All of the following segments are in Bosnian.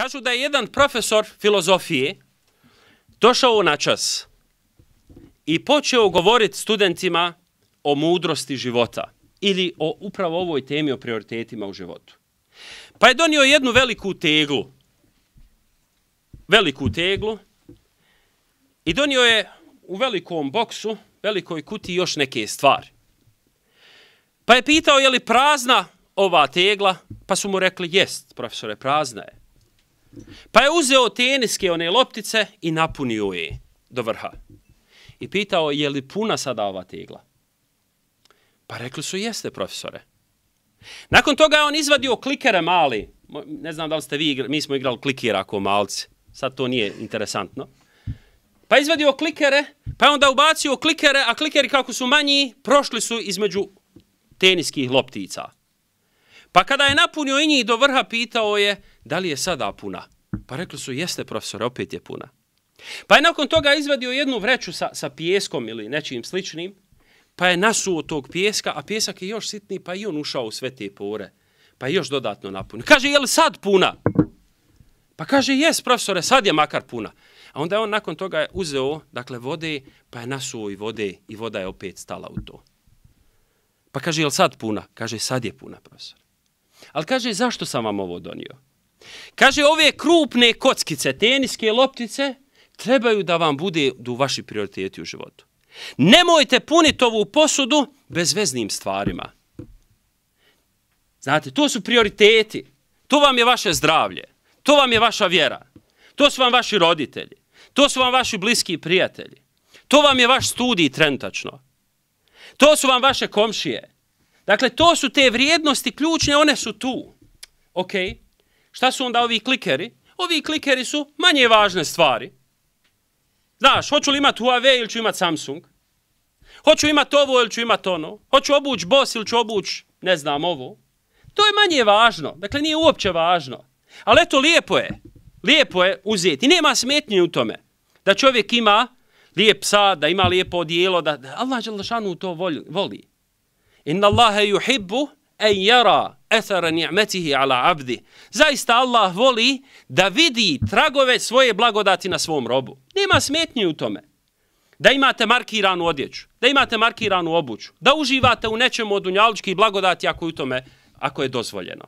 Kažu da je jedan profesor filozofije došao na čas i počeo govoriti studentima o mudrosti života ili o upravo ovoj temi o prioritetima u životu. Pa je donio jednu veliku teglu i donio je u velikom boksu, velikoj kutiji još neke stvari. Pa je pitao je li prazna ova tegla, pa su mu rekli jest, profesore, prazna je. Pa je uzeo teniske one loptice i napunio je do vrha. I pitao je li puna sada ova tegla. Pa rekli su jeste, profesore. Nakon toga je on izvadio klikere mali. Ne znam da li ste vi igrali, mi smo igrali klikera kao malci. Sad to nije interesantno. Pa je izvadio klikere, pa je onda ubacio klikere, a klikeri kako su manji, prošli su između teniskih loptica. Pa kada je napunio i njih do vrha, pitao je da li je sada puna. Pa rekli su jeste, profesore, opet je puna. Pa je nakon toga izvadio jednu vreću sa pijeskom ili nečim sličnim, pa je nasuo tog pijeska, a pijesak je još sitniji, pa i on ušao u sve te pore. Pa je još dodatno napunio. Kaže, je li sad puna? Pa kaže, jes, profesore, sad je makar puna. A onda je on nakon toga uzeo, dakle, vode, pa je nasuo i vode i voda je opet stala u to. Pa kaže, je li sad puna? Kaže, sad je puna, profesor. Ali kaže, zašto sam vam ovo donio? Kaže, ove krupne kockice, teniske loptice, trebaju da vam budu vaši prioriteti u životu. Nemojte puniti ovu posudu bezveznim stvarima. Znate, to su prioriteti. To vam je vaše zdravlje. To vam je vaša vjera. To su vam vaši roditelji. To su vam vaši bliski prijatelji. To vam je vaš studij trenutačno. To su vam vaše komšije. Dakle, to su te vrijednosti ključne, one su tu. Ok, šta su onda ovi klikeri? Ovi klikeri su manje važne stvari. Znaš, hoću li imati Huawei ili ću imati Samsung? Hoću imati ovo ili ću imati ono? Hoću obući Boss ili ću obući, ne znam, ovo? To je manje važno. Dakle, nije uopće važno. Ali eto, lijepo je uzeti. I nema smetnje u tome da čovjek ima lijep sad, da ima lijepo odijelo, da Allah dželešanu to voli. Inna Allahe yuhibbu en yara athara ni'matihi ala abdi. Zaista Allah voli da vidi tragove svoje blagodati na svom robu. Nema smetnje u tome. Da imate markiranu odjeću, da imate markiranu obuću, da uživate u nečemu od dunjalučkih blagodati ako je dozvoljeno.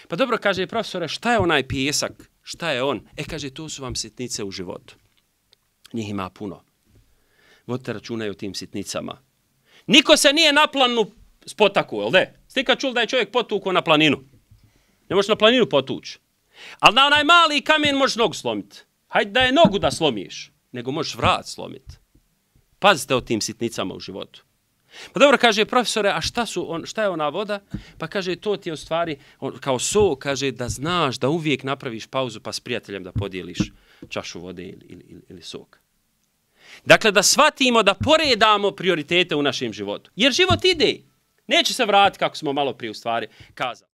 Pa dobro, kaže profesore, šta je onaj pijesak? Šta je on? Kaže, to su vam sitnice u životu. Njih ima puno. Vodite računa o tim sitnicama. Niko se nije na planu spotakuo, jel ne? Ste kad čuli da je čovjek potukao na planinu? Ne možeš na planinu potući. Ali na onaj mali kamen možeš nogu slomiti. Hajde da je nogu da slomiš, nego možeš vrat slomiti. Pazite o tim sitnicama u životu. Pa dobro, kaže profesore, a šta je ona voda? Pa kaže, to ti je u stvari kao sok, kaže da znaš da uvijek napraviš pauzu pa s prijateljem da podijeliš čašu vode ili sok. Dakle, da shvatimo, da poredamo prioritete u našem životu. Jer život ide. Neće se vratiti, kako smo malo prije u stvari kazali.